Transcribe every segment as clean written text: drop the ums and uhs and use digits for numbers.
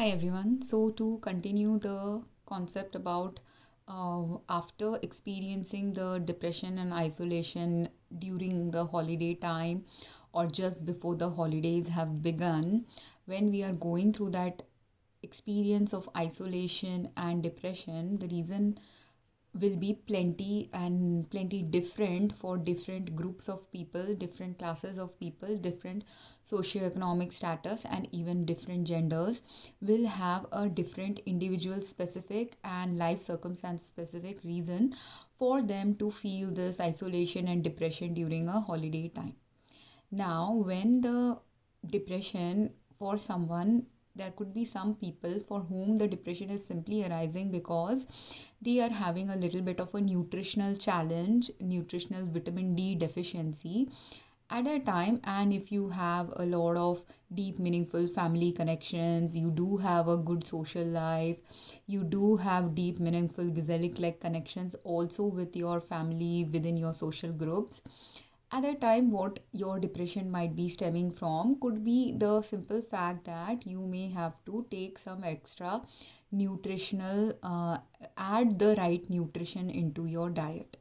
Hi everyone. So to continue the concept about after experiencing the depression and isolation during the holiday time or just before the holidays have begun, when we are going through that experience of isolation and depression, the reason will be plenty and plenty different for different groups of people, different classes of people, different socioeconomic status, and even different genders will have a different individual specific and life circumstance specific reason for them to feel this isolation and depression during a holiday time. Now, when the depression for someone, there could be some people for whom the depression is simply arising because they are having a little bit of a nutritional challenge, nutritional vitamin D deficiency at a time. And if you have a lot of deep, meaningful family connections, you do have a good social life, you do have deep, meaningful, gazelic like connections also with your family within your social groups at that time, what your depression might be stemming from could be the simple fact that you may have to take some extra nutritional, add the right nutrition into your diet.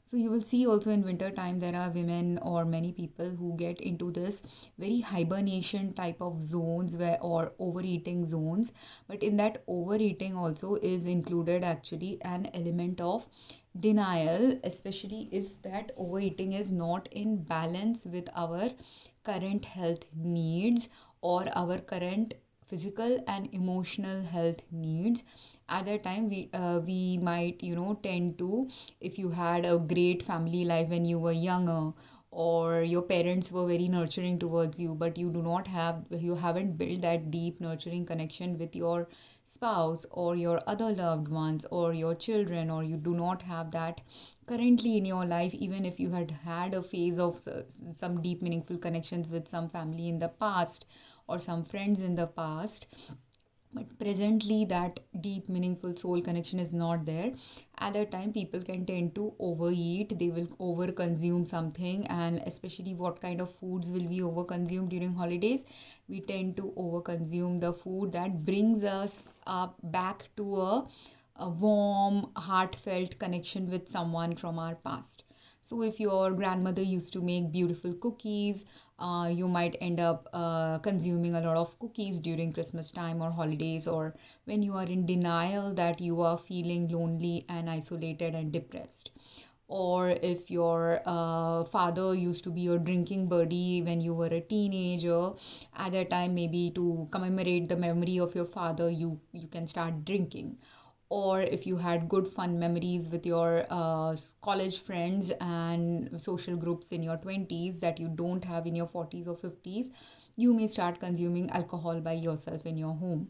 So you will see also in winter time there are women or many people who get into this very hibernation type of zones where or overeating zones. But in that overeating also is included actually an element of denial, especially if that overeating is not in balance with our current health needs or our current physical and emotional health needs. At that time we might tend to, if you had a great family life when you were younger, or your parents were very nurturing towards you, but you haven't built that deep nurturing connection with your spouse or your other loved ones or your children, or you do not have that currently in your life, even if you had had a phase of some deep meaningful connections with some family in the past or some friends in the past, but presently that deep meaningful soul connection is not there. At that time people can tend to overeat, they will over consume something, and especially what kind of foods will we over consume during holidays? We tend to over consume the food that brings us up back to a warm heartfelt connection with someone from our past. So if your grandmother used to make beautiful cookies, you might end up consuming a lot of cookies during Christmas time or holidays, or when you are in denial that you are feeling lonely and isolated and depressed. Or if your father used to be your drinking buddy when you were a teenager, at that time, maybe to commemorate the memory of your father, you can start drinking. Or if you had good fun memories with your college friends and social groups in your 20s that you don't have in your 40s or 50s, you may start consuming alcohol by yourself in your home.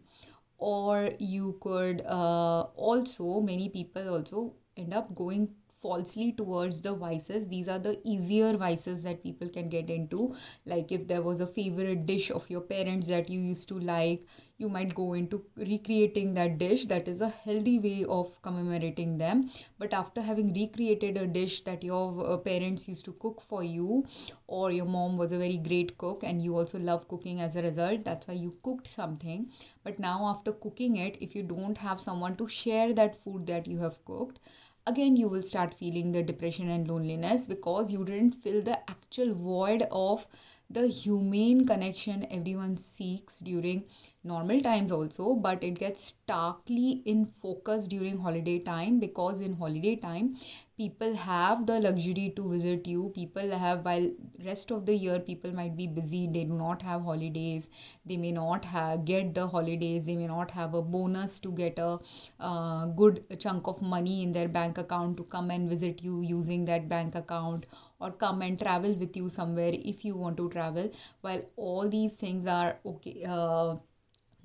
Or you could also, many people also end up going falsely towards the vices. These are the easier vices that people can get into. Like if there was a favorite dish of your parents that you used to like, you might go into recreating that dish. That is a healthy way of commemorating them. But after having recreated a dish that your parents used to cook for you, or your mom was a very great cook and you also love cooking as a result, that's why you cooked something. But now after cooking it, if you don't have someone to share that food that you have cooked, again you will start feeling the depression and loneliness because you didn't fill the actual void of the humane connection everyone seeks during normal times also, but it gets starkly in focus during holiday time, because in holiday time people have the luxury to visit you. People have, while rest of the year people might be busy, they do not have holidays, they may not get the holidays, they may not have a bonus to get a good chunk of money in their bank account to come and visit you using that bank account, or come and travel with you somewhere if you want to travel. While all these things are okay,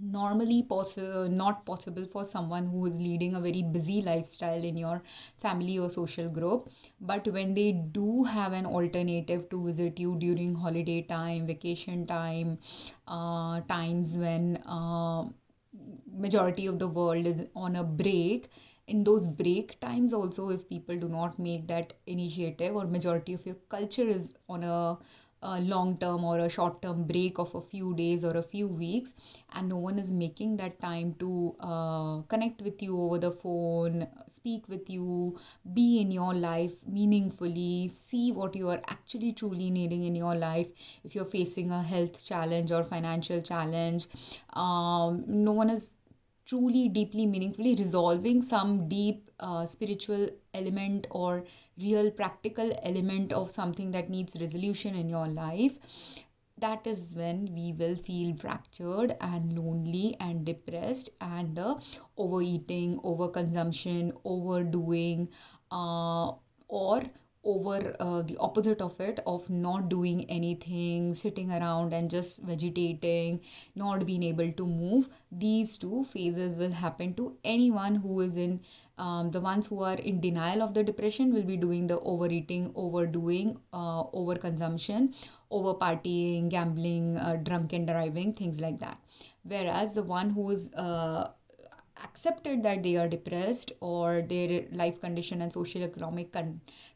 normally not possible for someone who is leading a very busy lifestyle in your family or social group. But when they do have an alternative to visit you during holiday time, vacation time, times when majority of the world is on a break, in those break times also, if people do not make that initiative, or majority of your culture is on a a long term or a short term break of a few days or a few weeks, and no one is making that time to connect with you over the phone, speak with you, be in your life meaningfully, see what you are actually truly needing in your life. If you're facing a health challenge or financial challenge, no one is truly deeply meaningfully resolving some deep spiritual element or real practical element of something that needs resolution in your life. That is when we will feel fractured and lonely and depressed, and overeating, overconsumption, overdoing, or over the opposite of it, of not doing anything, sitting around and just vegetating, not being able to move. These two phases will happen to anyone who is in the ones who are in denial of the depression will be doing the overeating, overdoing, overconsumption, over partying, gambling, drunken driving, things like that. Whereas the one who is accepted that they are depressed, or their life condition and social economic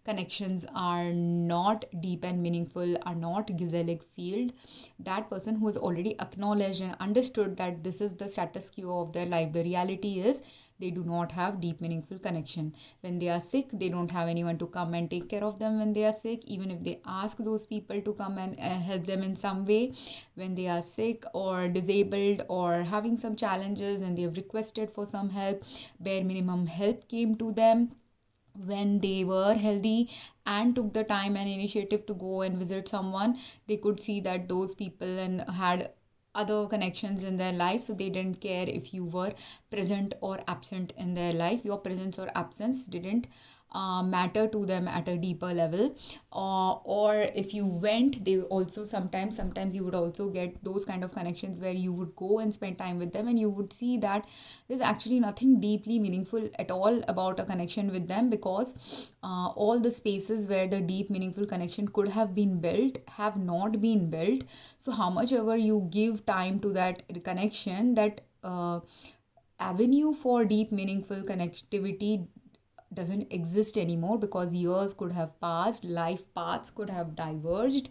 connections are not deep and meaningful, are not gazelic field, that person who has already acknowledged and understood that this is the status quo of their life, the reality is they do not have deep meaningful connection. When they are sick, they don't have anyone to come and take care of them. When they are sick, even if they ask those people to come and help them in some way, when they are sick or disabled or having some challenges and they have requested for some help, bare minimum help came to them. When they were healthy and took the time and initiative to go and visit someone, they could see that those people and had other connections in their life, so they didn't care if you were present or absent in their life. Your presence or absence didn't matter to them at a deeper level. Or if you went, they also sometimes you would also get those kind of connections where you would go and spend time with them, and you would see that there's actually nothing deeply meaningful at all about a connection with them, because all the spaces where the deep meaningful connection could have been built have not been built. So how much ever you give time to that connection, that avenue for deep meaningful connectivity doesn't exist anymore, because years could have passed, life paths could have diverged,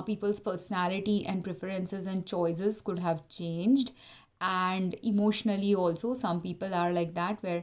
people's personality and preferences and choices could have changed, and emotionally also some people are like that, where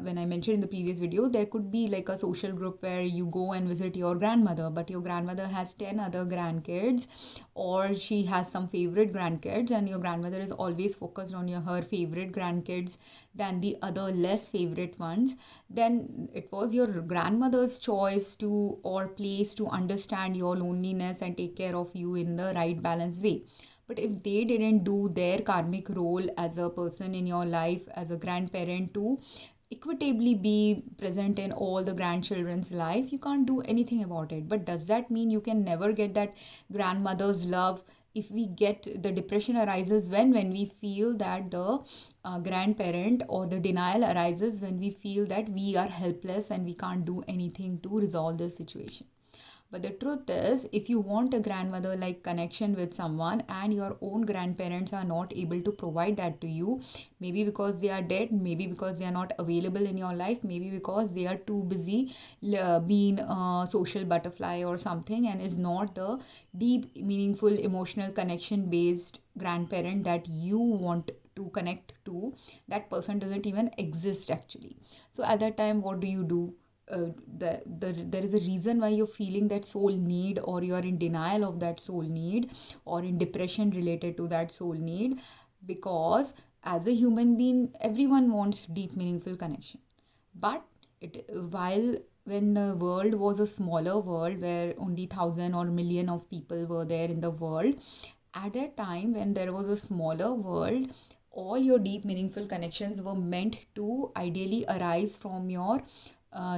when I mentioned in the previous video, there could be like a social group where you go and visit your grandmother, but your grandmother has 10 other grandkids, or she has some favorite grandkids, and your grandmother is always focused on her favorite grandkids than the other less favorite ones. Then it was your grandmother's choice to or place to understand your loneliness and take care of you in the right balanced way. But if they didn't do their karmic role as a person in your life, as a grandparent, to equitably be present in all the grandchildren's life, you can't do anything about it. But does that mean you can never get that grandmother's love? If we get, the depression arises when we feel that the grandparent, or the denial arises when we feel that we are helpless and we can't do anything to resolve the situation. But the truth is, if you want a grandmother like connection with someone, and your own grandparents are not able to provide that to you, maybe because they are dead, maybe because they are not available in your life, maybe because they are too busy being a social butterfly or something, and is not the deep, meaningful, emotional connection based grandparent that you want to connect to, that person doesn't even exist actually. So at that time, what do? There is a reason why you're feeling that soul need, or you're in denial of that soul need, or in depression related to that soul need, because as a human being, everyone wants deep, meaningful connection. But while when the world was a smaller world where only thousand or million of people were there in the world, at that time when there was a smaller world, all your deep meaningful connections were meant to ideally arise from your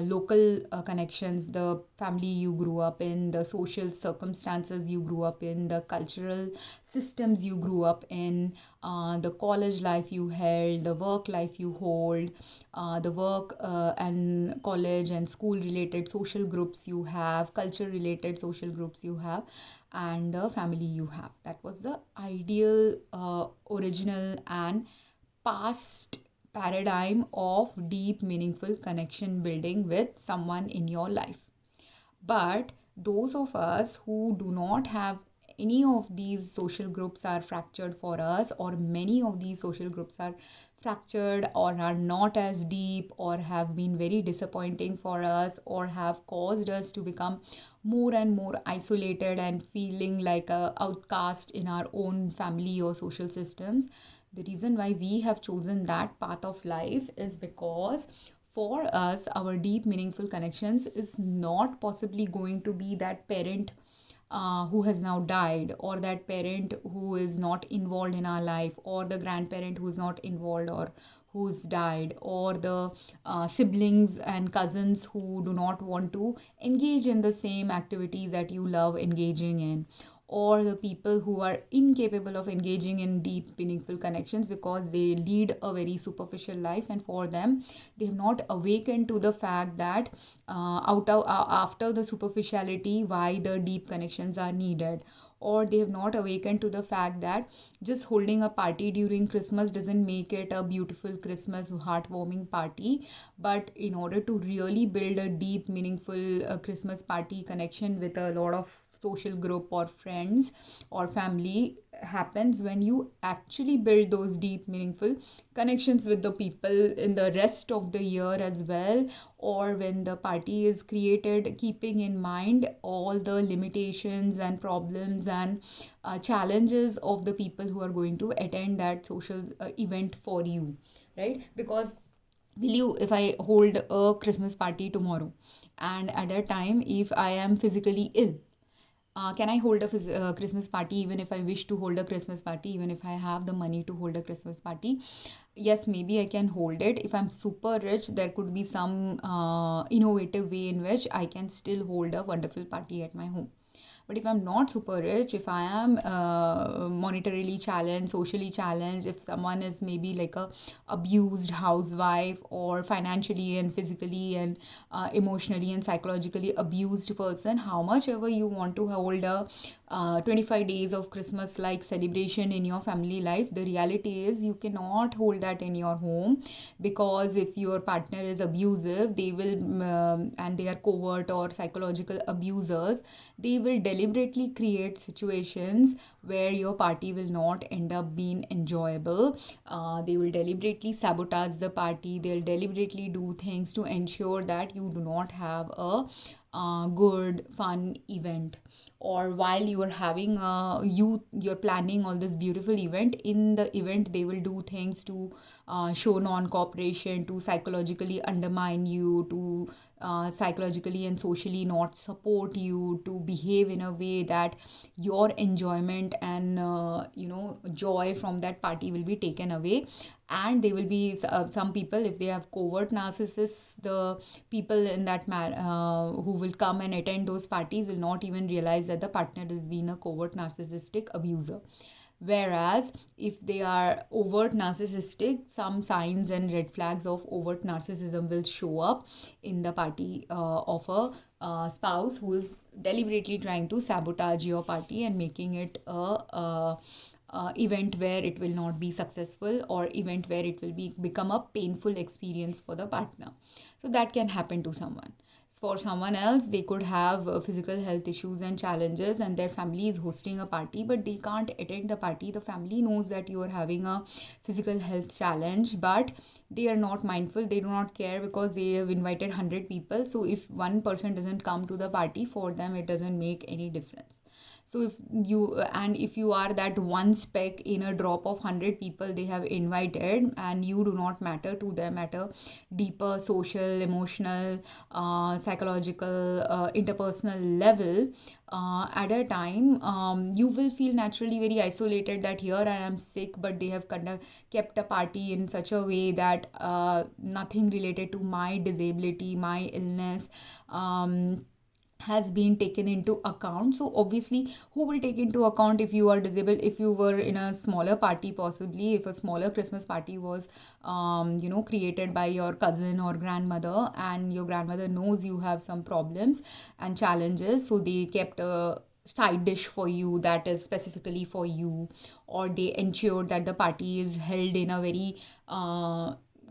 local connections, the family you grew up in, the social circumstances you grew up in, the cultural systems you grew up in, the college life you held, the work life you hold, the work and college and school related social groups you have, culture related social groups you have, and the family you have. That was the ideal, original, and past paradigm of deep, meaningful connection building with someone in your life. But those of us who do not have any of these social groups are fractured for us, or many of these social groups are fractured or are not as deep or have been very disappointing for us or have caused us to become more and more isolated and feeling like a outcast in our own family or social systems. The reason why we have chosen that path of life is because for us our deep meaningful connections is not possibly going to be that parent who has now died, or that parent who is not involved in our life, or the grandparent who is not involved or who's died, or the siblings and cousins who do not want to engage in the same activities that you love engaging in, or the people who are incapable of engaging in deep meaningful connections because they lead a very superficial life, and for them they have not awakened to the fact that after the superficiality why the deep connections are needed, or they have not awakened to the fact that just holding a party during Christmas doesn't make it a beautiful Christmas heartwarming party. But in order to really build a deep meaningful Christmas party connection with a lot of social group or friends or family happens when you actually build those deep meaningful connections with the people in the rest of the year as well, or when the party is created keeping in mind all the limitations and problems and challenges of the people who are going to attend that social event for you, right? Because will you, if I hold a Christmas party tomorrow and at that time if I am physically ill, can I hold a Christmas party even if I wish to hold a Christmas party, even if I have the money to hold a Christmas party? Yes, maybe I can hold it. If I'm super rich, there could be some innovative way in which I can still hold a wonderful party at my home. But if I'm not super rich, if I am monetarily challenged, socially challenged, if someone is maybe like a abused housewife or financially and physically and emotionally and psychologically abused person, how much ever you want to hold a 25 days of Christmas like celebration in your family life, the reality is you cannot hold that in your home, because if your partner is abusive, they will and they are covert or psychological abusers, they will deliberately create situations where your party will not end up being enjoyable. They will deliberately sabotage the party, they'll deliberately do things to ensure that you do not have a good fun event. Or while you are having you're planning all this beautiful event, in the event they will do things to show non-cooperation, to psychologically undermine you, to psychologically and socially not support you, to behave in a way that your enjoyment and joy from that party will be taken away. And there will be some people, if they have covert narcissists, the people in that who will come and attend those parties will not even realize that the partner is being a covert narcissistic abuser. Whereas if they are overt narcissistic, some signs and red flags of overt narcissism will show up in the party of a spouse who is deliberately trying to sabotage your party and making it a event where it will not be successful, or event where it will become a painful experience for the partner. So that can happen to someone. For someone else, they could have physical health issues and challenges, and their family is hosting a party but they can't attend the party. The family knows that you are having a physical health challenge, but they are not mindful, they do not care, because they have invited 100 people. So if one person doesn't come to the party, for them it doesn't make any difference. So if you are that one speck in a drop of 100 people they have invited, and you do not matter to them at a deeper social, emotional, psychological, interpersonal level, at a time, you will feel naturally very isolated, that here I am sick but they have kept a party in such a way that nothing related to my disability, my illness, has been taken into account. So obviously, who will take into account if you are disabled? If you were in a smaller party, possibly if a smaller Christmas party was created by your cousin or grandmother, and your grandmother knows you have some problems and challenges, so they kept a side dish for you that is specifically for you, or they ensured that the party is held in a very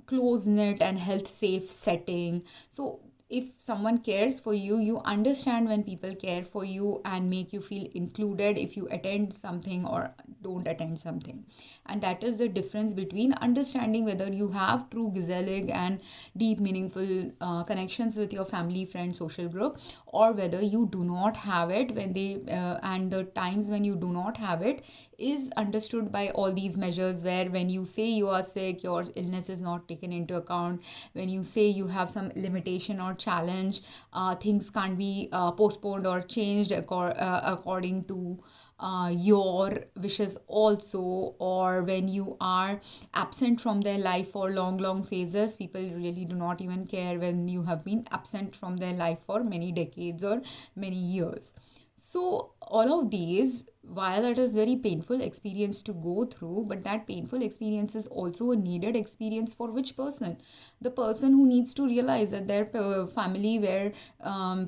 close knit and health safe setting. So if someone cares for you, you understand when people care for you and make you feel included if you attend something or don't attend something. And that is the difference between understanding whether you have true gezellig and deep meaningful connections with your family, friend, social group, or whether you do not have it. When they and the times when you do not have it is understood by all these measures, where when you say you are sick, your illness is not taken into account. When you say you have some limitation or challenge, things can't be postponed or changed according to your wishes also. Or when you are absent from their life for long phases, people really do not even care when you have been absent from their life for many decades or many years. So all of these, while it is very painful experience to go through, but that painful experience is also a needed experience for which person? The person who needs to realize that their family, where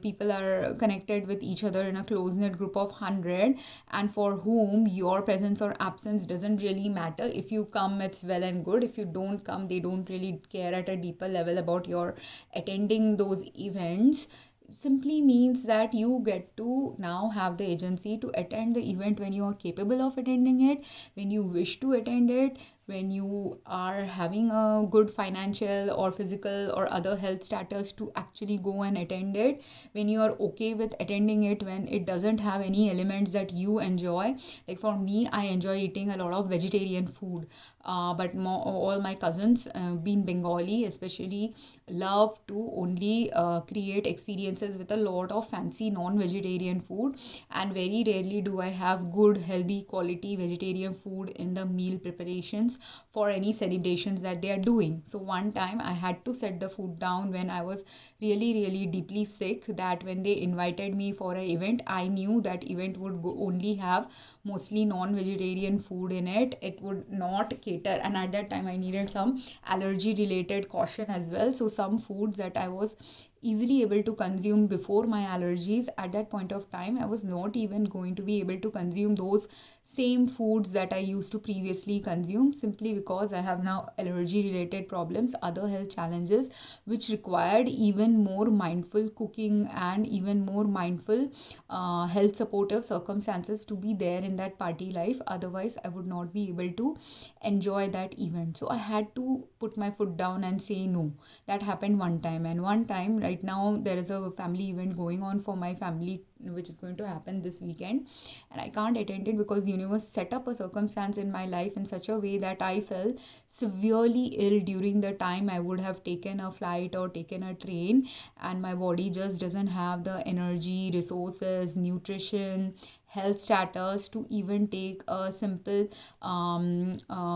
people are connected with each other in a close knit group of 100, and for whom your presence or absence doesn't really matter. If you come, it's well and good. If you don't come, they don't really care at a deeper level about your attending those events. Simply means that you get to now have the agency to attend the event when you are capable of attending it, when you wish to attend it, when you are having a good financial or physical or other health status to actually go and attend it, when you are okay with attending it, when it doesn't have any elements that you enjoy. Like for me, I enjoy eating a lot of vegetarian food, but all my cousins, being Bengali especially, love to only create experiences with a lot of fancy non-vegetarian food, and very rarely do I have good healthy quality vegetarian food in the meal preparations for any celebrations that they are doing. So one time I had to set the food down when I was really deeply sick, that when they invited me for an event, I knew that event would only have mostly non-vegetarian food in it. It would not cater, and at that time I needed some allergy related caution as well. So some foods that I was easily able to consume before my allergies, at that point of time I was not even going to be able to consume those same foods that I used to previously consume, simply because I have now allergy related problems, other health challenges, which required even more mindful cooking and even more mindful health supportive circumstances to be there in that party life. Otherwise I would not be able to enjoy that event. So I had to put my foot down and say no. That happened one time. And one time, right now there is a family event going on for my family, which is going to happen this weekend, and I can't attend it because universe set up a circumstance in my life in such a way that I felt severely ill during the time I would have taken a flight or taken a train, and my body just doesn't have the energy, resources, nutrition, health status to even take a simple 4-5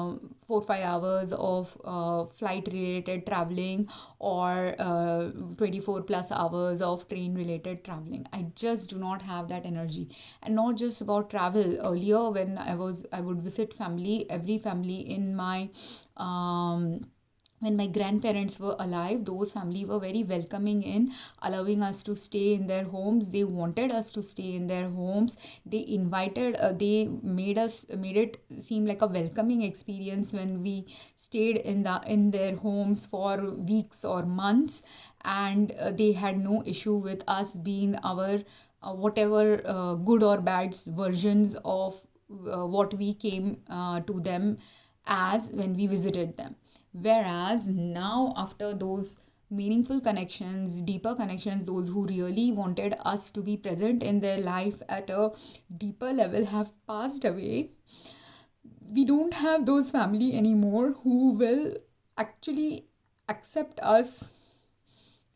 hours of flight related traveling, or 24 plus hours of train related traveling. I just do not have that energy. And not just about travel. Earlier when I would visit family, every family in my when my grandparents were alive, those family were very welcoming in allowing us to stay in their homes. They wanted us to stay in their homes. They invited, they made it seem like a welcoming experience when we stayed in their homes for weeks or months. And they had no issue with us being our whatever good or bad versions of what we came to them as when we visited them. Whereas now, after those meaningful connections, deeper connections, those who really wanted us to be present in their life at a deeper level have passed away, we don't have those family anymore who will actually accept us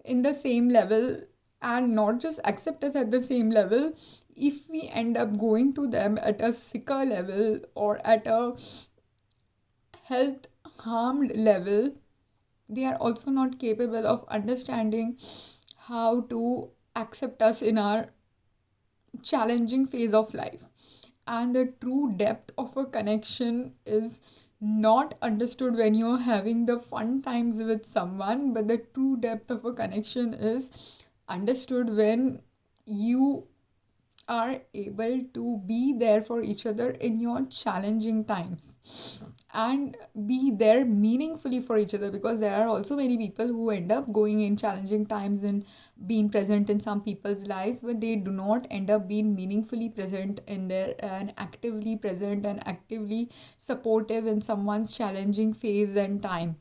in the same level, and not just accept us at the same level. If we end up going to them at a sicker level or at a health harmed level, they are also not capable of understanding how to accept us in our challenging phase of life. And the true depth of a connection is not understood when you're having the fun times with someone, but the true depth of a connection is understood when you are able to be there for each other in your challenging times. and be there meaningfully for each other, because there are also many people who end up going in challenging times and being present in some people's lives, but they do not end up being meaningfully present in their and actively present and actively supportive in someone's challenging phase and time.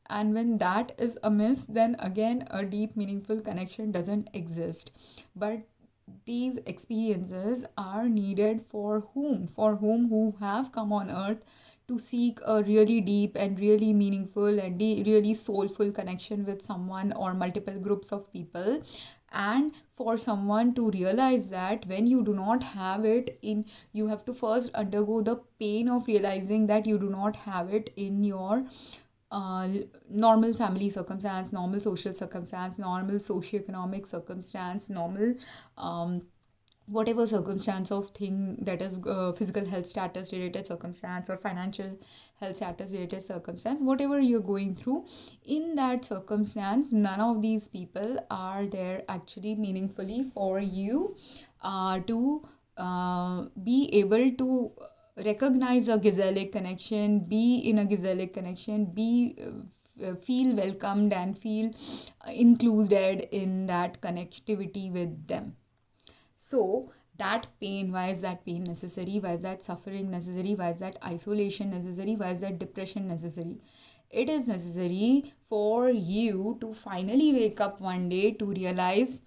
And when that is amiss, then again a deep meaningful connection doesn't exist. But these experiences are needed for whom? For whom who have come on earth to seek a really deep and really meaningful and really soulful connection with someone or multiple groups of people. And for someone to realize that when you do not have it in, you have to first undergo the pain of realizing that you do not have it in your uh, normal family circumstance, normal social circumstance, normal socioeconomic circumstance, normal whatever circumstance of thing, that is physical health status related circumstance or financial health status related circumstance, whatever you're going through in that circumstance, none of these people are there actually meaningfully for you to be able to recognize a gazelic connection, be in a gazelic connection, be feel welcomed and feel included in that connectivity with them. So that pain, why is that pain necessary? Why is that suffering necessary? Why is that isolation necessary? Why is that depression necessary? It is necessary for you to finally wake up one day to realize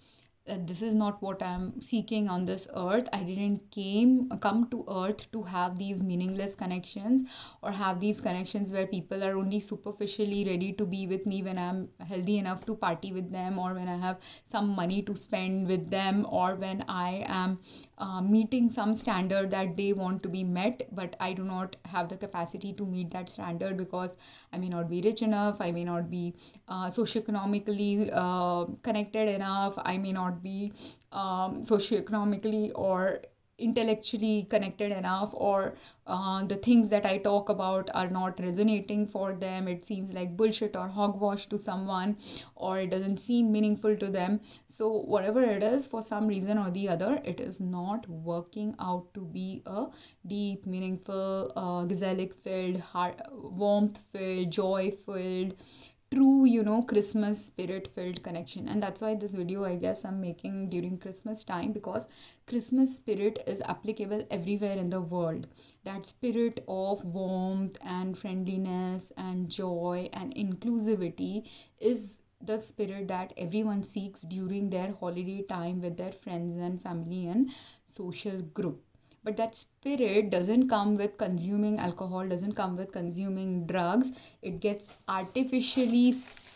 that this is not what I'm seeking on this earth. I didn't come to earth to have these meaningless connections, or have these connections where people are only superficially ready to be with me when I'm healthy enough to party with them, or when I have some money to spend with them, or when I am meeting some standard that they want to be met, but I do not have the capacity to meet that standard because I may not be rich enough, I may not be socioeconomically connected enough, I may not be socioeconomically or intellectually connected enough, or the things that I talk about are not resonating for them. It seems like bullshit or hogwash to someone, or it doesn't seem meaningful to them. So, whatever it is, for some reason or the other, it is not working out to be a deep, meaningful, gazelic filled, warmth filled, joy filled, true, Christmas spirit filled connection. And that's why this video, I guess, I'm making during Christmas time, because Christmas spirit is applicable everywhere in the world. That spirit of warmth and friendliness and joy and inclusivity is the spirit that everyone seeks during their holiday time with their friends and family and social group. But that spirit doesn't come with consuming alcohol, doesn't come with consuming drugs. It gets artificially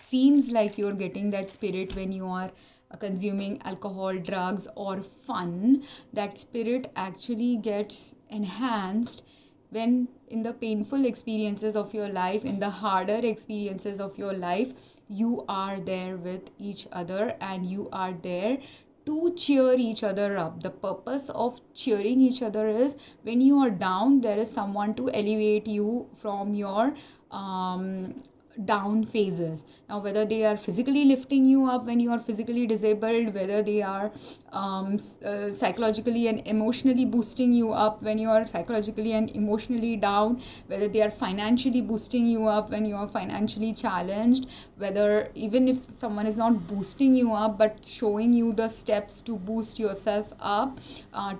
seems like you're getting that spirit when you are consuming alcohol, drugs, or fun. That spirit actually gets enhanced when, in the painful experiences of your life, in the harder experiences of your life, you are there with each other and you are there to cheer each other up. The purpose of cheering each other is, when you are down, there is someone to elevate you from your down phases. Now, whether they are physically lifting you up when you are physically disabled, whether they are psychologically and emotionally boosting you up when you are psychologically and emotionally down, whether they are financially boosting you up when you are financially challenged, whether even if someone is not boosting you up but showing you the steps to boost yourself up,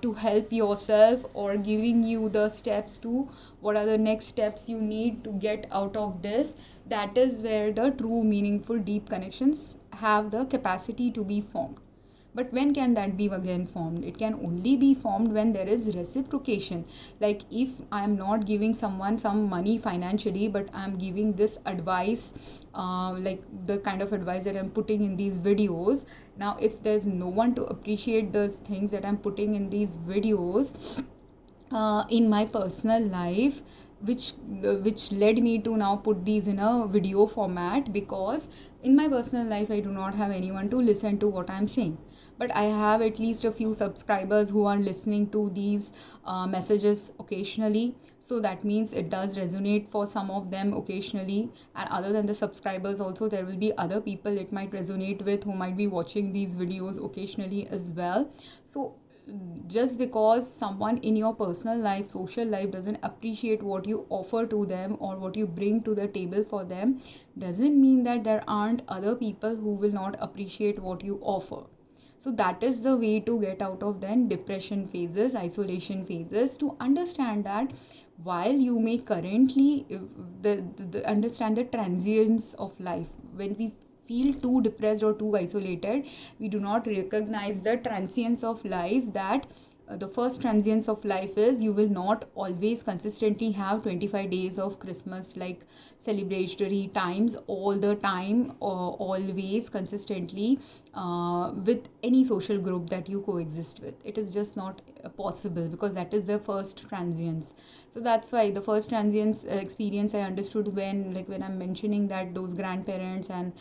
to help yourself, or giving you the steps to what are the next steps you need to get out of this, that is where the true, meaningful, deep connections have the capacity to be formed. But when can that be again formed? It can only be formed when there is reciprocation. Like, if I am not giving someone some money financially, but I am giving this advice, like the kind of advice that I'm putting in these videos. Now, if there's no one to appreciate those things that I'm putting in these videos, in my personal life, which led me to now put these in a video format, because in my personal life I do not have anyone to listen to what I'm saying, but I have at least a few subscribers who are listening to these messages occasionally. So that means it does resonate for some of them occasionally, and other than the subscribers also, there will be other people it might resonate with who might be watching these videos occasionally as well. So just because someone in your personal life, social life, doesn't appreciate what you offer to them or what you bring to the table for them, doesn't mean that there aren't other people who will not appreciate what you offer. So that is the way to get out of then depression phases, isolation phases, to understand that while you may currently understand the transience of life. When we feel too depressed or too isolated, we do not recognize the transience of life, that the first transience of life is you will not always consistently have 25 days of Christmas like celebratory times all the time, or always consistently with any social group that you coexist with. It is just not possible, because that is the first transience. So that's why the first transience experience I understood when I'm mentioning that those grandparents and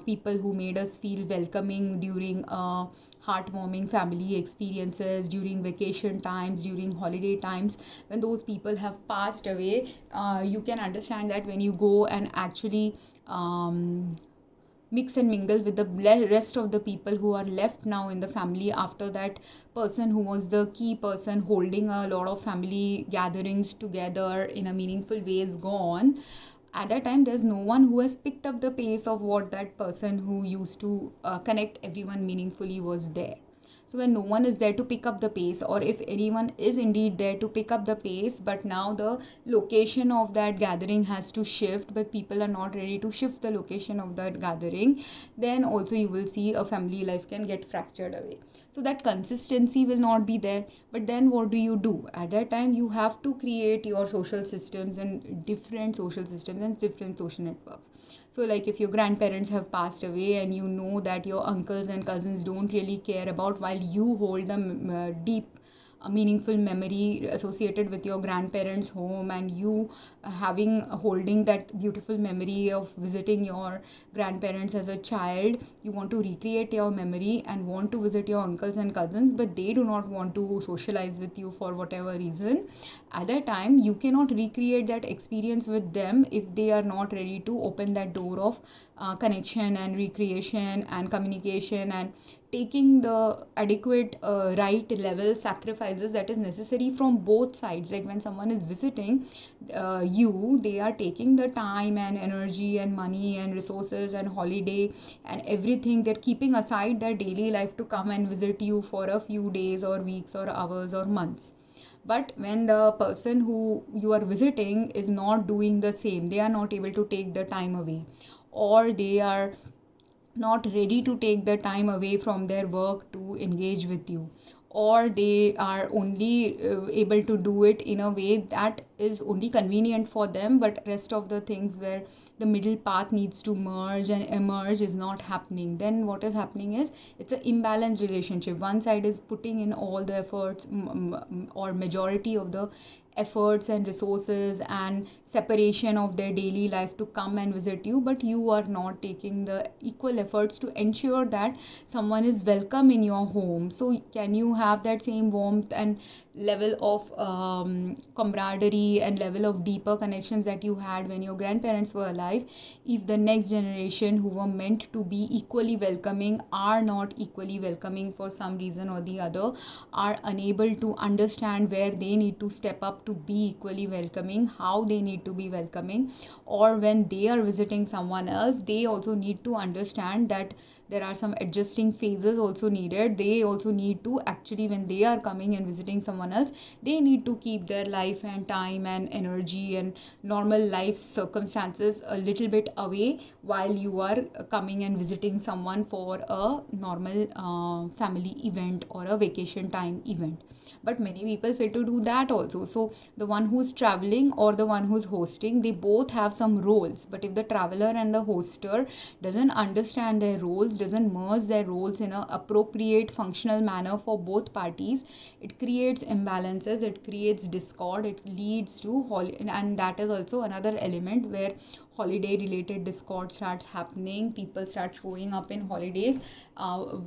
people who made us feel welcoming during heartwarming family experiences, during vacation times, during holiday times, when those people have passed away, you can understand that when you go and actually mix and mingle with the rest of the people who are left now in the family after that person who was the key person holding a lot of family gatherings together in a meaningful way is gone. At that time, there's no one who has picked up the pace of what that person who used to connect everyone meaningfully was there. So when no one is there to pick up the pace, or if anyone is indeed there to pick up the pace, but now the location of that gathering has to shift, but people are not ready to shift the location of that gathering, then also you will see a family life can get fractured away. So that consistency will not be there. But then what do? At that time, you have to create your social systems and different social systems and different social networks. So like if your grandparents have passed away and you know that your uncles and cousins don't really care about, while you hold them deep a meaningful memory associated with your grandparents' home, and you holding that beautiful memory of visiting your grandparents as a child, you want to recreate your memory and want to visit your uncles and cousins, but they do not want to socialize with you for whatever reason. At that time, you cannot recreate that experience with them if they are not ready to open that door of connection and recreation and communication, and taking the adequate right level sacrifices that is necessary from both sides. Like when someone is visiting you, they are taking the time and energy and money and resources and holiday and everything. They're keeping aside their daily life to come and visit you for a few days or weeks or hours or months. But when the person who you are visiting is not doing the same, they are not able to take the time away, or they are not ready to take the time away from their work to engage with you, or they are only able to do it in a way that is only convenient for them, but rest of the things where the middle path needs to merge and emerge is not happening, then what is happening is it's an imbalanced relationship. One side is putting in all the efforts, or majority of the efforts and resources and separation of their daily life to come and visit you, but you are not taking the equal efforts to ensure that someone is welcome in your home. So can you have that same warmth and level of camaraderie and level of deeper connections that you had when your grandparents were alive, if the next generation who were meant to be equally welcoming are not equally welcoming for some reason or the other, are unable to understand where they need to step up to be equally welcoming, how they need to be welcoming, or when they are visiting someone else, they also need to understand that there are some adjusting phases also needed. They also need to actually, when they are coming and visiting someone else, they need to keep their life and time and energy and normal life circumstances a little bit away while you are coming and visiting someone for a normal family event or a vacation time event. But many people fail to do that also. So the one who's traveling or the one who's hosting, they both have some roles. But if the traveler and the hoster doesn't understand their roles, doesn't merge their roles in an appropriate functional manner for both parties, it creates imbalances, it creates discord, it leads to and that is also another element where holiday related discord starts happening. People start showing up in holidays,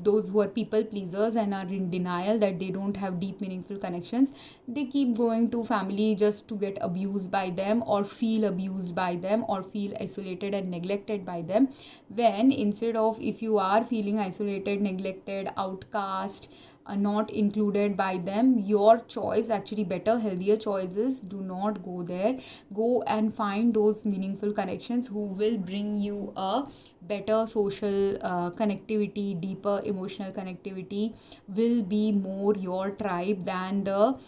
those who are people pleasers and are in denial that they don't have deep meaningful connections, they keep going to family just to get abused by them or feel abused by them or feel isolated and neglected by them, when instead of, if you are feeling isolated, neglected, outcast, not included by them, your choice, actually better, healthier choices, do not go there. Go and find those meaningful connections who will bring you a better social connectivity, deeper emotional connectivity, will be more your tribe than the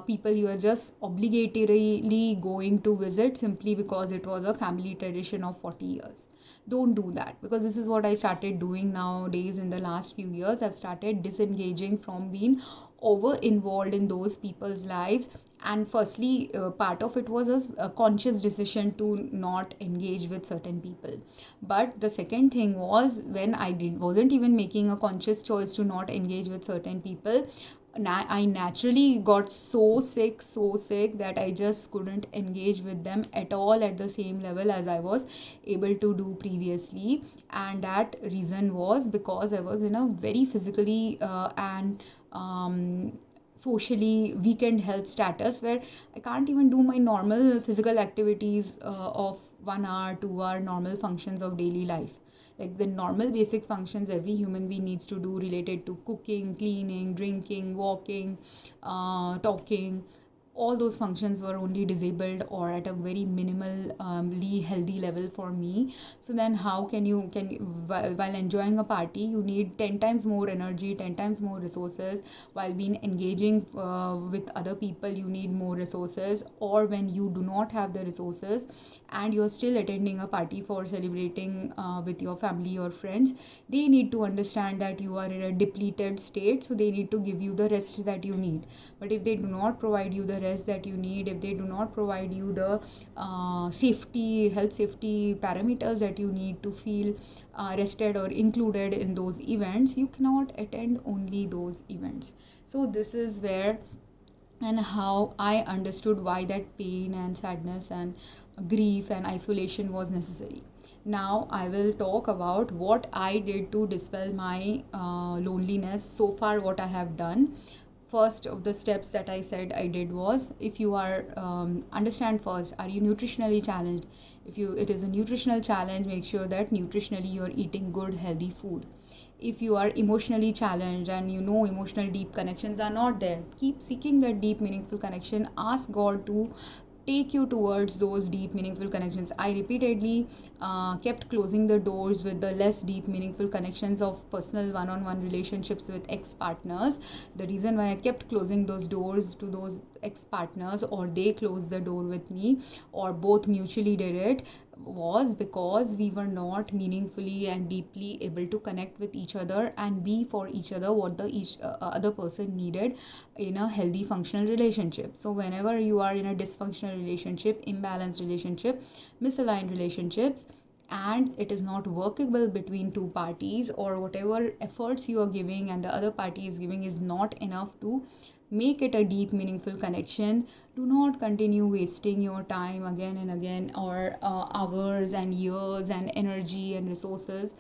people you are just obligatorily going to visit simply because it was a family tradition of 40 years. Don't do that, because this is what I started doing nowadays. In the last few years, I've started disengaging from being over involved in those people's lives. And firstly, part of it was a conscious decision to not engage with certain people. But the second thing was, when wasn't even making a conscious choice to not engage with certain people, I naturally got so sick that I just couldn't engage with them at all at the same level as I was able to do previously. And that reason was because I was in a very physically and socially weakened health status, where I can't even do my normal physical activities of 1 hour, 2 hour normal functions of daily life, like the normal basic functions every human being needs to do related to cooking, cleaning, drinking, walking, talking. All those functions were only disabled or at a very minimally healthy level for me. So then how while enjoying a party, you need 10 times more energy, 10 times more resources. While being engaging with other people, you need more resources. Or when you do not have the resources and you're still attending a party for celebrating with your family or friends, they need to understand that you are in a depleted state, so they need to give you the rest that you need. But if they do not provide you the rest that you need, if they do not provide you the health safety parameters that you need to feel rested or included in those events, you cannot attend only those events. So this is where and how I understood why that pain and sadness and grief and isolation was necessary. Now I will talk about what I did to dispel my loneliness. So far, what I have done. First of the steps that I said I did was, if you are understand first, are you nutritionally challenged? If it is a nutritional challenge, make sure that nutritionally you are eating good healthy food. If you are emotionally challenged and you know emotional deep connections are not there, keep seeking that deep meaningful connection. Ask God to take you towards those deep meaningful connections. I repeatedly kept closing the doors with the less deep meaningful connections of personal one-on-one relationships with ex-partners. The reason why I kept closing those doors to those ex-partners, or they closed the door with me, or both mutually did it, was because we were not meaningfully and deeply able to connect with each other and be for each other what the each other person needed in a healthy functional relationship. So whenever you are in a dysfunctional relationship, imbalanced relationship, misaligned relationships, and it is not workable between two parties, or whatever efforts you are giving and the other party is giving is not enough to make it a deep meaningful connection, do not continue wasting your time again and again, or hours and years and energy and resources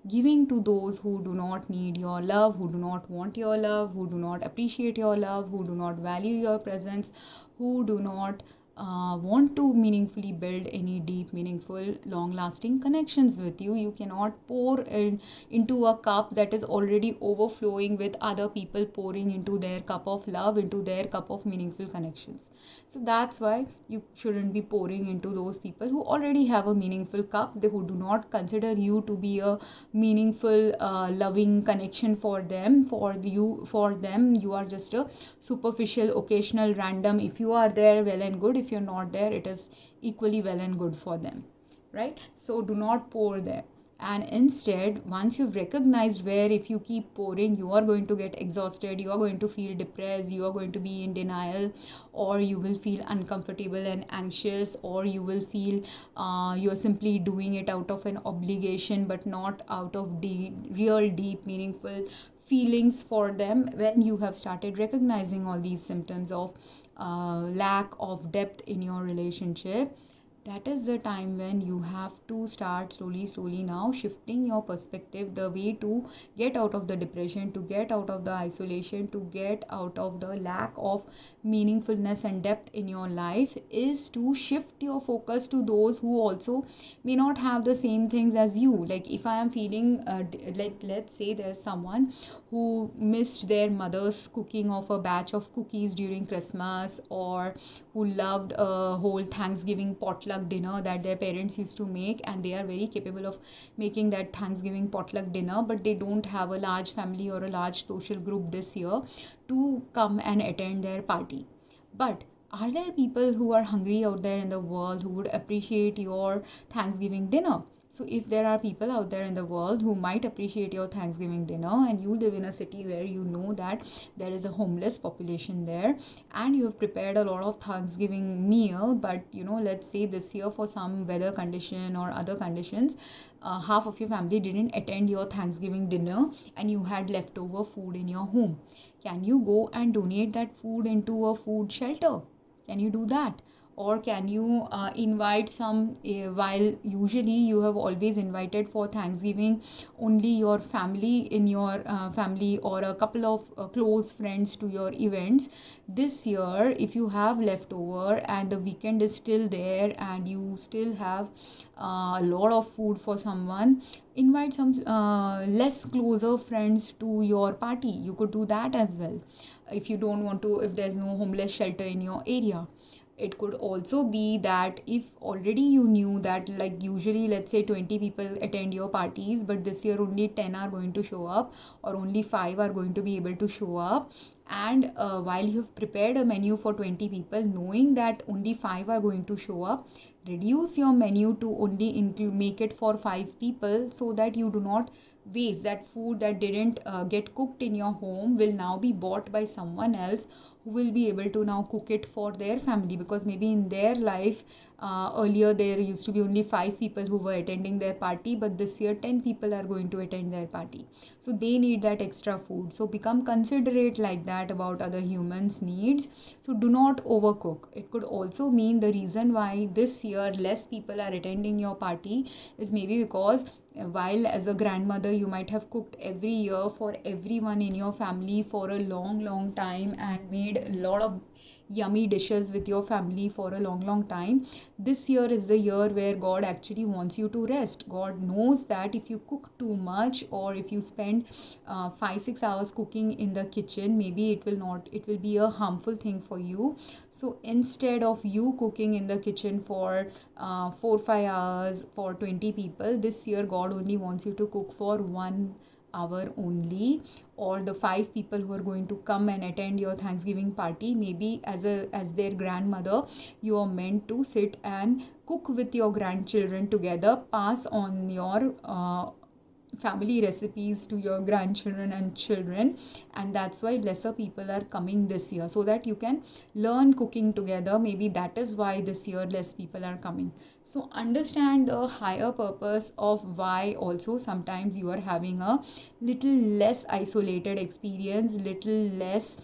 giving to those who do not need your love, who do not want your love, who do not appreciate your love, who do not value your presence, who do not want to meaningfully build any deep, meaningful, long lasting connections with you. You cannot pour into a cup that is already overflowing with other people pouring into their cup of love, into their cup of meaningful connections. So that's why you shouldn't be pouring into those people who already have a meaningful cup, who do not consider you to be a meaningful, loving connection for them. For them, you are just a superficial, occasional, random. If you are there, well and good. If you're not there, it is equally well and good for them, right? So do not pour there. And instead, once you've recognized where if you keep pouring, you are going to get exhausted, you are going to feel depressed, you are going to be in denial, or you will feel uncomfortable and anxious, or you will feel you're simply doing it out of an obligation but not out of real deep meaningful feelings for them. When you have started recognizing all these symptoms of lack of depth in your relationship, that is the time when you have to start slowly now shifting your perspective. The way to get out of the depression, to get out of the isolation, to get out of the lack of meaningfulness and depth in your life is to shift your focus to those who also may not have the same things as you. Like if I am feeling like, let's say there's someone who missed their mother's cooking of a batch of cookies during Christmas, or who loved a whole Thanksgiving potluck dinner that their parents used to make, and they are very capable of making that Thanksgiving potluck dinner, but they don't have a large family or a large social group this year to come and attend their party. But are there people who are hungry out there in the world who would appreciate your Thanksgiving dinner? So, if there are people out there in the world who might appreciate your Thanksgiving dinner, and you live in a city where you know that there is a homeless population there, and you have prepared a lot of Thanksgiving meal, but let's say this year for some weather condition or other conditions, half of your family didn't attend your Thanksgiving dinner and you had leftover food in your home. Can you go and donate that food into a food shelter? Can you do that? Or can you invite some, while usually you have always invited for Thanksgiving only your family in your family or a couple of close friends to your events. This year, if you have leftover and the weekend is still there and you still have a lot of food for someone, invite some less closer friends to your party. You could do that as well. If you don't want to, if there's no homeless shelter in your area. It could also be that if already you knew that, like, usually let's say 20 people attend your parties, but this year only 10 are going to show up, or only 5 are going to be able to show up, and while you've prepared a menu for 20 people, knowing that only 5 are going to show up, reduce your menu to only make it for 5 people, so that you do not waste that food that didn't get cooked in your home will now be bought by someone else who will be able to now cook it for their family, because maybe in their life earlier there used to be only 5 people who were attending their party, but this year 10 people are going to attend their party, so they need that extra food. So become considerate like that about other humans needs. So do not overcook. It could also mean the reason why this year less people are attending your party is maybe because while as a grandmother you might have cooked every year for everyone in your family for a long time and made a lot of yummy dishes with your family for a long time, this year is the year where God actually wants you to rest. God knows that if you cook too much, or if you spend 5-6 hours cooking in the kitchen, maybe it will be a harmful thing for you. So instead of you cooking in the kitchen for 4-5 hours for 20 people, this year God only wants you to cook for 1 hour only. Or the 5 people who are going to come and attend your Thanksgiving party, maybe as their grandmother, you are meant to sit and cook with your grandchildren together, pass on your family recipes to your grandchildren and children, and that's why lesser people are coming this year, so that you can learn cooking together. Maybe that is why this year less people are coming. So understand the higher purpose of why also sometimes you are having a little less isolated experience, little less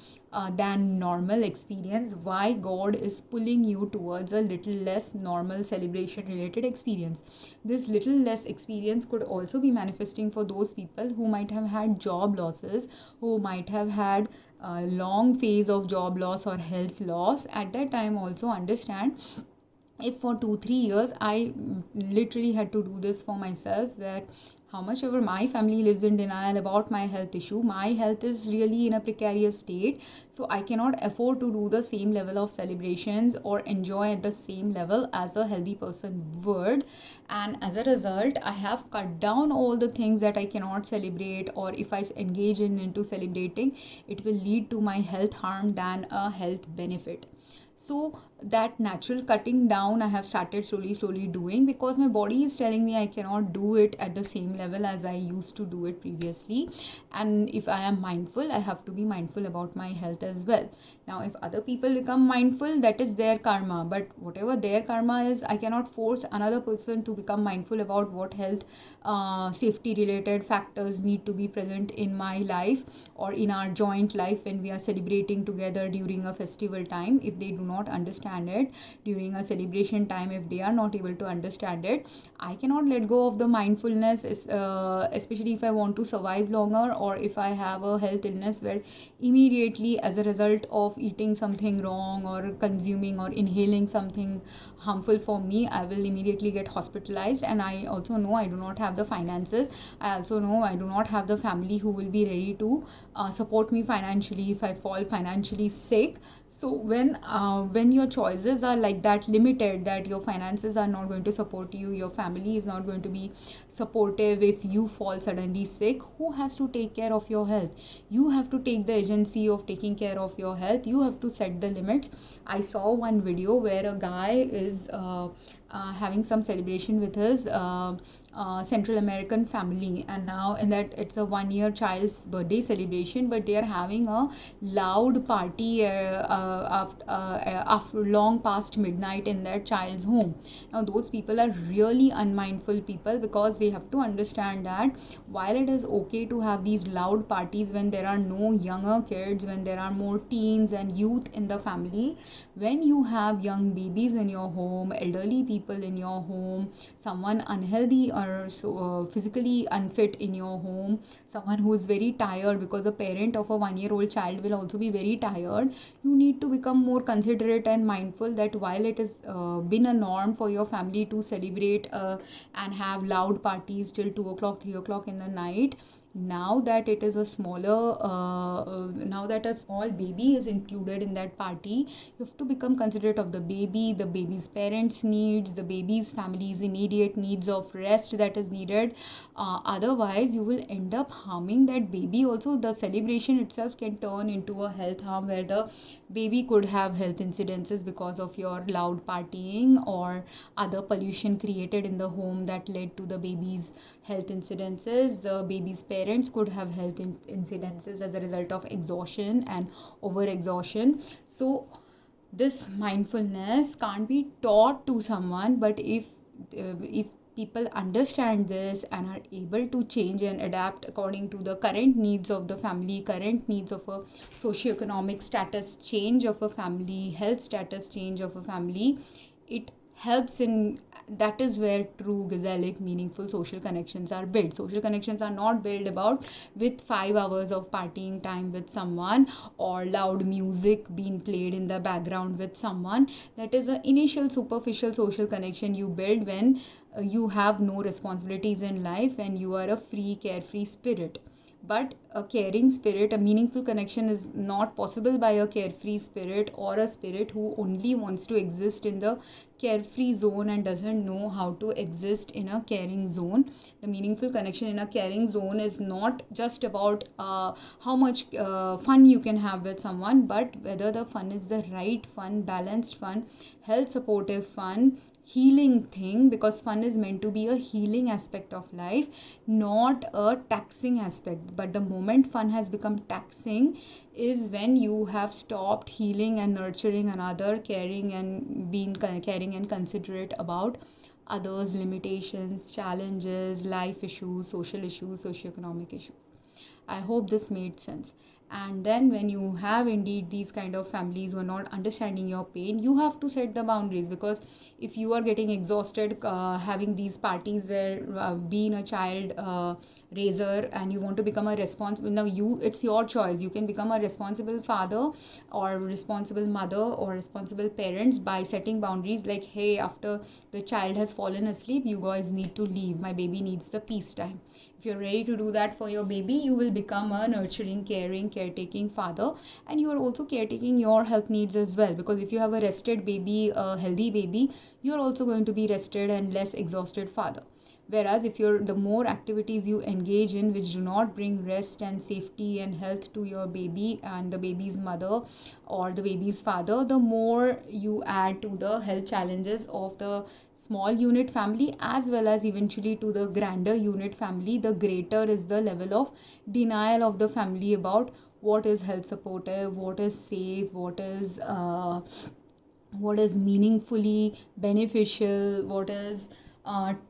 than normal experience, why God is pulling you towards a little less normal celebration related experience. This little less experience could also be manifesting for those people who might have had job losses, who might have had a long phase of job loss or health loss. At that time also understand, if for 2-3 years I literally had to do this for myself, where how much ever my family lives in denial about my health issue, my health is really in a precarious state, so I cannot afford to do the same level of celebrations or enjoy at the same level as a healthy person would. And as a result, I have cut down all the things that I cannot celebrate, or if I engage into celebrating, it will lead to my health harm than a health benefit. So that natural cutting down I have started slowly doing, because my body is telling me I cannot do it at the same level as I used to do it previously. And if I am mindful, I have to be mindful about my health as well. Now if other people become mindful, that is their karma, but whatever their karma is, I cannot force another person to become mindful about what health safety related factors need to be present in my life or in our joint life when we are celebrating together during a festival time. If they do not understand understand it during a celebration time. If they are not able to understand it, I cannot let go of the mindfulness, especially if I want to survive longer, or if I have a health illness where immediately as a result of eating something wrong or consuming or inhaling something harmful for me, I will immediately get hospitalized. And I also know I do not have the finances. I also know I do not have the family who will be ready to support me financially if I fall financially sick. So when your choices are like that, limited, that your finances are not going to support you, your family is not going to be supportive if you fall suddenly sick, who has to take care of your health? You have to take the agency of taking care of your health. You have to set the limits. I saw one video where a guy is having some celebration with his Central American family, and now in that it's a 1 year child's birthday celebration, but they are having a loud party after long past midnight in their child's home. Now those people are really unmindful people, because they have to understand that while it is okay to have these loud parties when there are no younger kids, when there are more teens and youth in the family, when you have young babies in your home, elderly people in your home, someone unhealthy or physically unfit in your home, someone who is very tired, because a parent of a 1 year old child will also be very tired, you need to become more considerate and mindful that while it has been a norm for your family to celebrate and have loud parties till 2 o'clock 3 o'clock in the night, now that it is a smaller now that a small baby is included in that party, you have to become considerate of the baby, the baby's parents needs, the baby's family's immediate needs of rest that is needed. Otherwise you will end up harming that baby also. The celebration itself can turn into a health harm, where the baby could have health incidences because of your loud partying or other pollution created in the home that led to the baby's health incidences. The baby's parents could have health incidences as a result of exhaustion and over exhaustion. So this mindfulness can't be taught to someone, but if people understand this and are able to change and adapt according to the current needs of the family, current needs of a socioeconomic status change of a family, health status change of a family, it helps in. That is where true gazelic meaningful social connections are built. Social connections are not built about with 5 hours of partying time with someone or loud music being played in the background with someone. That is an initial superficial social connection you build when you have no responsibilities in life and you are a free carefree spirit. But a caring spirit, a meaningful connection is not possible by a carefree spirit or a spirit who only wants to exist in the carefree zone and doesn't know how to exist in a caring zone. The meaningful connection in a caring zone is not just about how much fun you can have with someone, but whether the fun is the right fun, balanced fun, health supportive fun, healing thing, because fun is meant to be a healing aspect of life, not a taxing aspect. But the moment fun has become taxing is when you have stopped healing and nurturing another, caring and being caring and considerate about others' limitations, challenges, life issues, social issues, socioeconomic issues. I hope this made sense. And then when you have indeed these kind of families who are not understanding your pain, you have to set the boundaries, because if you are getting exhausted having these parties where being a child raiser and you want to become a responsible, now it's your choice. You can become a responsible father or responsible mother or responsible parents by setting boundaries like, hey, after the child has fallen asleep, you guys need to leave. My baby needs the peace time. If you're ready to do that for your baby, you will become a nurturing, caring, caretaking father, and you are also caretaking your health needs as well, because if you have a rested baby, a healthy baby, you're also going to be rested and less exhausted father. Whereas if you're the more activities you engage in which do not bring rest and safety and health to your baby and the baby's mother or the baby's father, the more you add to the health challenges of the small unit family as well as eventually to the grander unit family, the greater is the level of denial of the family about what is health supportive, what is safe, what is meaningfully beneficial, what is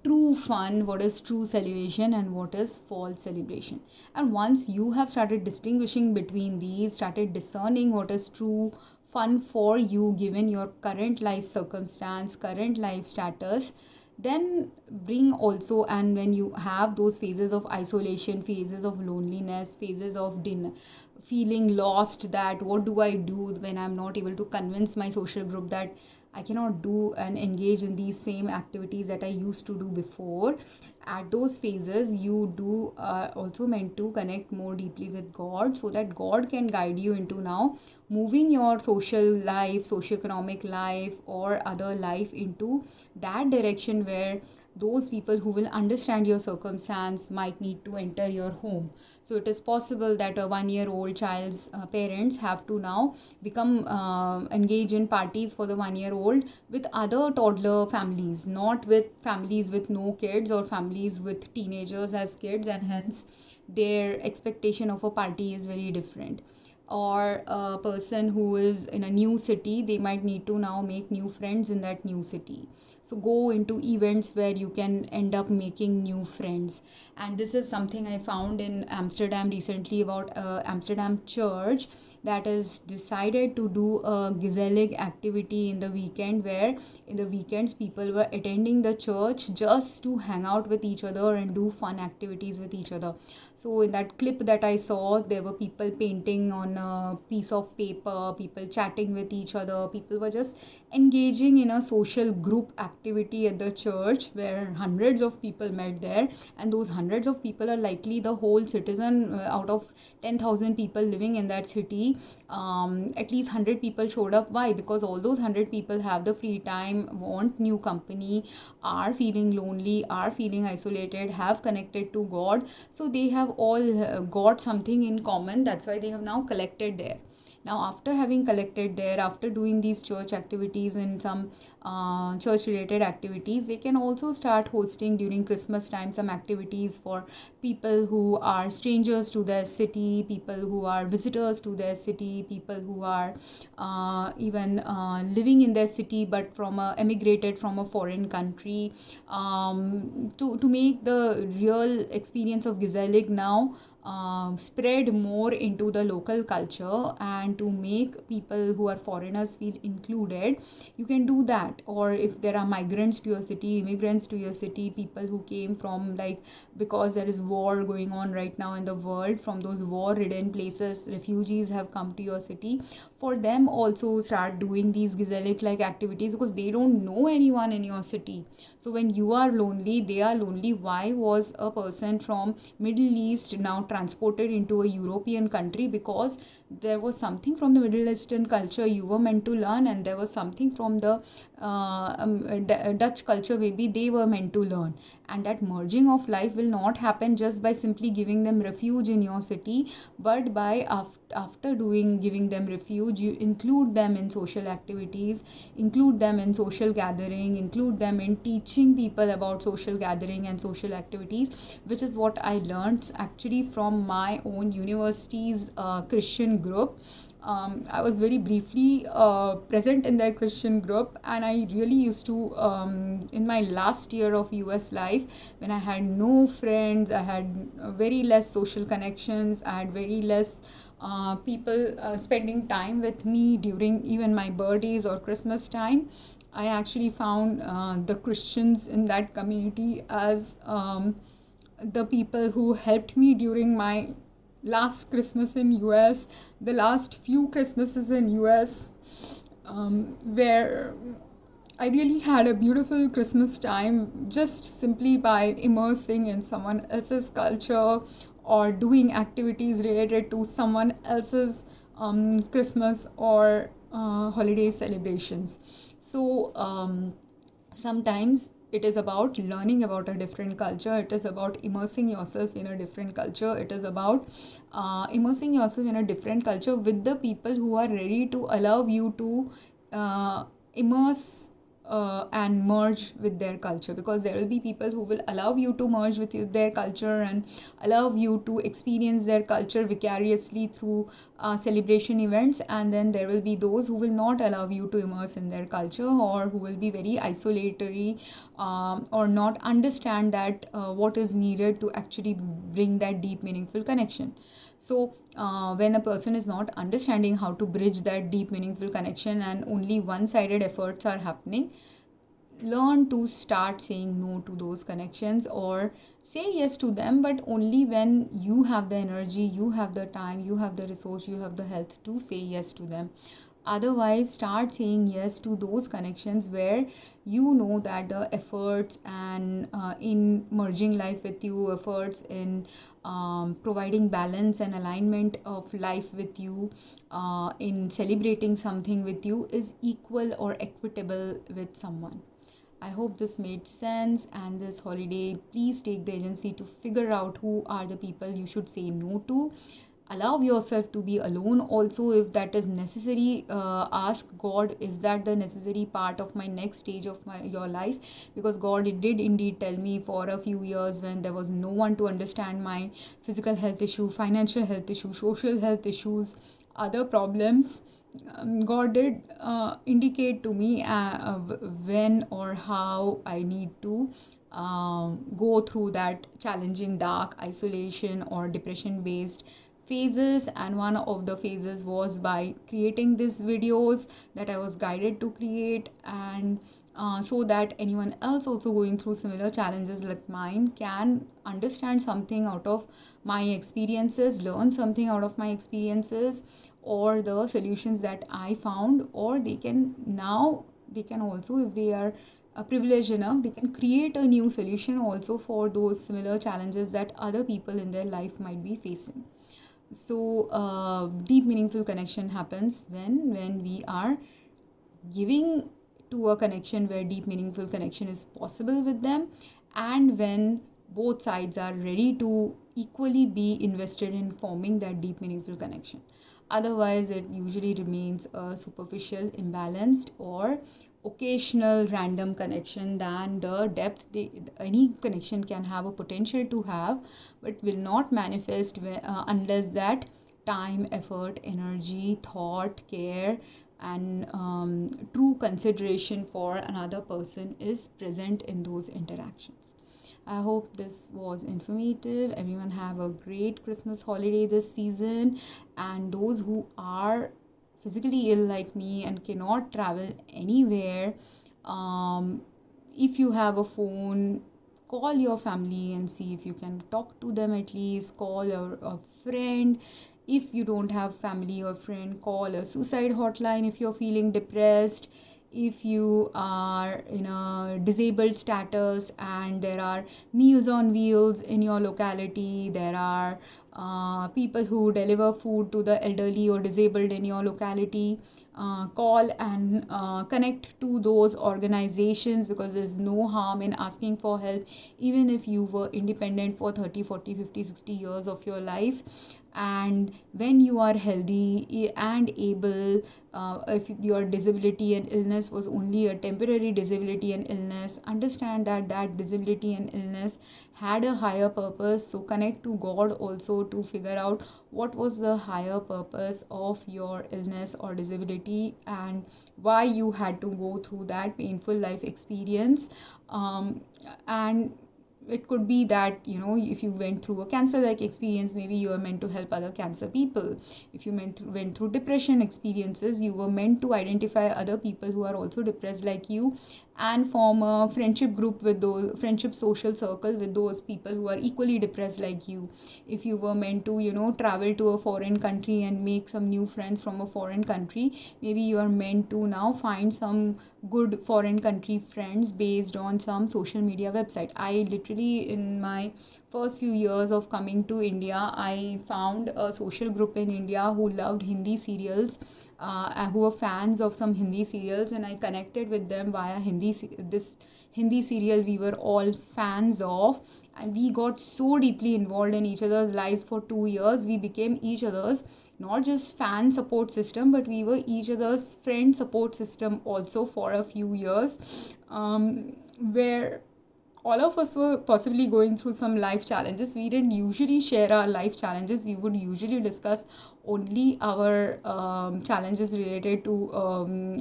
true fun, what is true celebration, and what is false celebration. And once you have started distinguishing between these, started discerning what is true fun for you given your current life circumstance, current life status, then bring also. And when you have those phases of isolation, phases of loneliness, phases of feeling lost, that what do I do when I'm not able to convince my social group that I cannot do and engage in these same activities that I used to do before. At those phases, you do also meant to connect more deeply with God, so that God can guide you into now moving your social life, socioeconomic life, or other life into that direction where those people who will understand your circumstance might need to enter your home. So it is possible that a 1-year-old child's parents have to now become engage in parties for the 1-year-old with other toddler families, not with families with no kids or families with teenagers as kids, and hence their expectation of a party is very different. Or a person who is in a new city, they might need to now make new friends in that new city. So go into events where you can end up making new friends. And this is something I found in Amsterdam recently about Amsterdam church that is decided to do a gezellig activity in the weekend, where in the weekends people were attending the church just to hang out with each other and do fun activities with each other. So in that clip that I saw, there were people painting on a piece of paper, people chatting with each other, people were just engaging in a social group activity at the church where hundreds of people met there. And those hundreds of people are likely the whole citizen. Out of 10,000 people living in that city, at least 100 people showed up. Why? Because all those 100 people have the free time, want new company, are feeling lonely, are feeling isolated, have connected to God. So they have all got something in common. That's why they have now collected there. Now, after having collected there, after doing these church activities and some church related activities, they can also start hosting during Christmas time some activities for people who are strangers to their city, people who are visitors to their city, people who are even living in their city but emigrated from a foreign country, to make the real experience of gezellig now spread more into the local culture, and to make people who are foreigners feel included. You can do that. Or if there are migrants to your city, immigrants to your city, people who came from, like, because there is war going on right now in the world, from those war ridden places, refugees have come to your city. For them also start doing these gezellig like activities, because they don't know anyone in your city. So when you are lonely, they are lonely. Why was a person from Middle East now transported into a European country? Because there was something from the Middle Eastern culture you were meant to learn, and there was something from the Dutch culture maybe they were meant to learn. And that merging of life will not happen just by simply giving them refuge in your city, but by after giving them refuge, you include them in social activities, include them in social gathering, include them in teaching people about social gathering and social activities, which is what I learned actually from my own university's Christian group. I was very briefly present in that Christian group, and I really used to, in my last year of US life, when I had no friends, I had very less social connections, I had very less people spending time with me during even my birthdays or Christmas time. I actually found the Christians in that community as the people who helped me during my last Christmas in US, the last few Christmases in US, where I really had a beautiful Christmas time just simply by immersing in someone else's culture or doing activities related to someone else's Christmas or holiday celebrations. So sometimes it is about learning about a different culture, it is about immersing yourself in a different culture, it is about immersing yourself in a different culture with the people who are ready to allow you to immerse and merge with their culture, because there will be people who will allow you to merge with their culture and allow you to experience their culture vicariously through celebration events, and then there will be those who will not allow you to immerse in their culture, or who will be very isolatory, or not understand that what is needed to actually bring that deep meaningful connection. So when a person is not understanding how to bridge that deep meaningful connection and only one-sided efforts are happening, learn to start saying no to those connections, or say yes to them, but only when you have the energy, you have the time, you have the resource, you have the health to say yes to them. Otherwise, start saying yes to those connections where you know that the efforts and in merging life with you, efforts in providing balance and alignment of life with you, in celebrating something with you, is equal or equitable with someone. I hope this made sense. And this holiday, please take the agency to figure out who are the people you should say no to. Allow yourself to be alone also if that is necessary. Ask God, is that the necessary part of my next stage of your life? Because God did indeed tell me for a few years, when there was no one to understand my physical health issue, financial health issue, social health issues, other problems, God did indicate to me when or how I need to go through that challenging dark isolation or depression based phases. And one of the phases was by creating these videos that I was guided to create, and so that anyone else also going through similar challenges like mine can understand something out of my experiences, learn something out of my experiences, or the solutions that I found. Or they can also, if they are privileged enough, they can create a new solution also for those similar challenges that other people in their life might be facing. So deep meaningful connection happens when we are giving to a connection where deep meaningful connection is possible with them, and when both sides are ready to equally be invested in forming that deep meaningful connection. Otherwise, it usually remains a superficial, imbalanced, or occasional random connection than the depth any connection can have a potential to have, but will not manifest unless that time, effort, energy, thought, care, and true consideration for another person is present in those interactions. I hope this was informative. Everyone have a great Christmas holiday this season. And those who are physically ill like me and cannot travel anywhere, if you have a phone, call your family and see if you can talk to them at least. Call a friend. If you don't have family or friend, call a suicide hotline if you're feeling depressed. If you are in a disabled status and there are meals on wheels in your locality, there are people who deliver food to the elderly or disabled in your locality, call and connect to those organizations, because there's no harm in asking for help, even if you were independent for 30, 40, 50, 60 years of your life. And when you are healthy and able, if your disability and illness was only a temporary disability and illness, understand that that disability and illness had a higher purpose. So connect to God also to figure out what was the higher purpose of your illness or disability, and why you had to go through that painful life experience. And it could be that, if you went through a cancer like experience, maybe you were meant to help other cancer people. If you went through depression experiences, you were meant to identify other people who are also depressed like you, and form a friendship group with those, friendship social circle with those people who are equally depressed like you. If you were meant to travel to a foreign country and make some new friends from a foreign country, maybe you are meant to now find some good foreign country friends based on some social media website. I literally, in my first few years of coming to India, I found a social group in India who loved Hindi serials, who were fans of some Hindi serials, and I connected with them via this Hindi serial we were all fans of, and we got so deeply involved in each other's lives for 2 years. We became each other's not just fan support system, but we were each other's friend support system also for a few years, where all of us were possibly going through some life challenges. We didn't usually share our life challenges. We would usually discuss only our challenges related to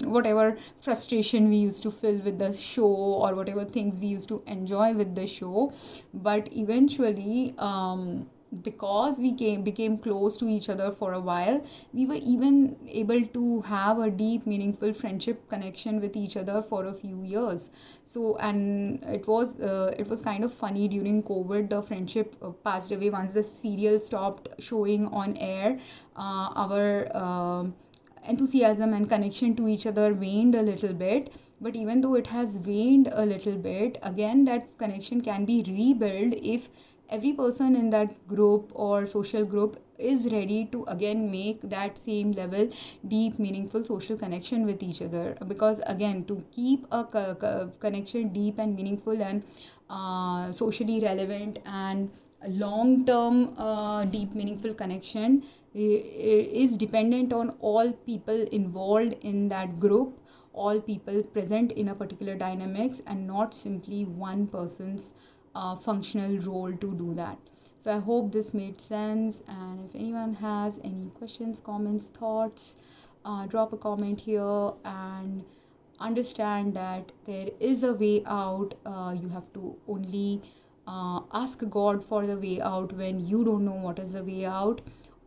whatever frustration we used to feel with the show, or whatever things we used to enjoy with the show. But eventually, because we became close to each other for a while, we were even able to have a deep meaningful friendship connection with each other for a few years. So, and it was kind of funny, during COVID the friendship passed away. Once the serial stopped showing on air, our enthusiasm and connection to each other waned a little bit. But even though it has waned a little bit, again that connection can be rebuilt if every person in that group or social group is ready to again make that same level deep meaningful social connection with each other. Because again, to keep a connection deep and meaningful and socially relevant and long term deep meaningful connection is dependent on all people involved in that group, all people present in a particular dynamics, and not simply one person's functional role to do that. So I hope this made sense, and if anyone has any questions, comments, thoughts, drop a comment here, and understand that there is a way out. You have to only ask God for the way out when you don't know what is the way out,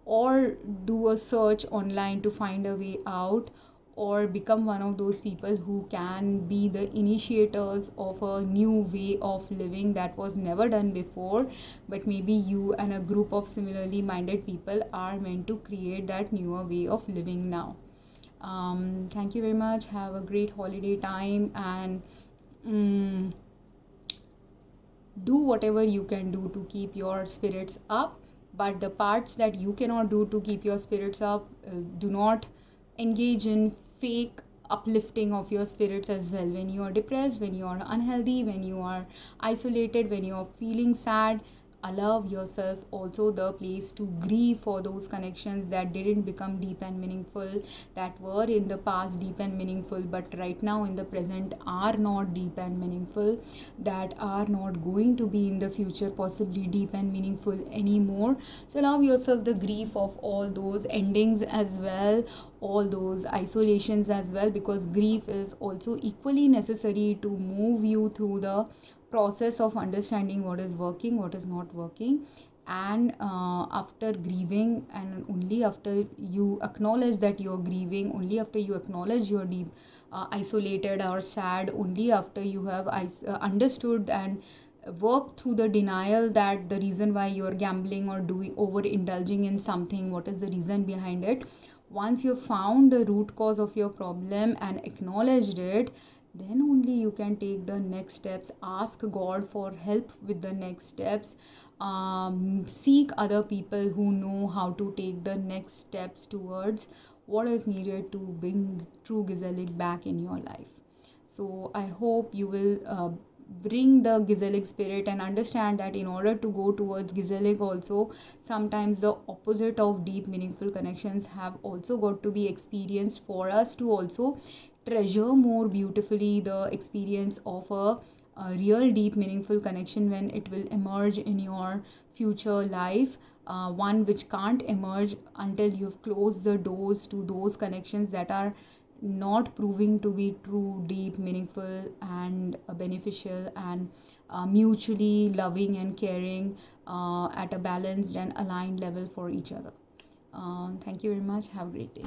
or do a search online to find a way out, or become one of those people who can be the initiators of a new way of living that was never done before, but maybe you and a group of similarly minded people are meant to create that newer way of living now. Thank you very much. Have a great holiday time, and do whatever you can do to keep your spirits up. But the parts that you cannot do to keep your spirits up, do not engage in fake uplifting of your spirits as well. When you are depressed, when you are unhealthy, when you are isolated, when you are feeling sad, allow yourself also the place to grieve for those connections that didn't become deep and meaningful, that were in the past deep and meaningful, but right now in the present are not deep and meaningful, that are not going to be in the future possibly deep and meaningful anymore. So allow yourself the grief of all those endings as well, all those isolations as well, because grief is also equally necessary to move you through the process of understanding what is working, what is not working. And after grieving, and only after you acknowledge that you're grieving, only after you acknowledge you're deep isolated or sad, only after you have understood and worked through the denial that the reason why you're gambling or doing overindulging in something, what is the reason behind it, once you've found the root cause of your problem and acknowledged it, then only you can take the next steps. Ask God for help with the next steps. Seek other people who know how to take the next steps towards what is needed to bring true Gezellig back in your life. So I hope you will bring the Gezellig spirit and understand that in order to go towards Gezellig also, sometimes the opposite of deep meaningful connections have also got to be experienced for us to also treasure more beautifully the experience of a real deep meaningful connection when it will emerge in your future life, one which can't emerge until you've closed the doors to those connections that are not proving to be true, deep, meaningful, and beneficial, and mutually loving and caring at a balanced and aligned level for each other. Thank you very much. Have a great day.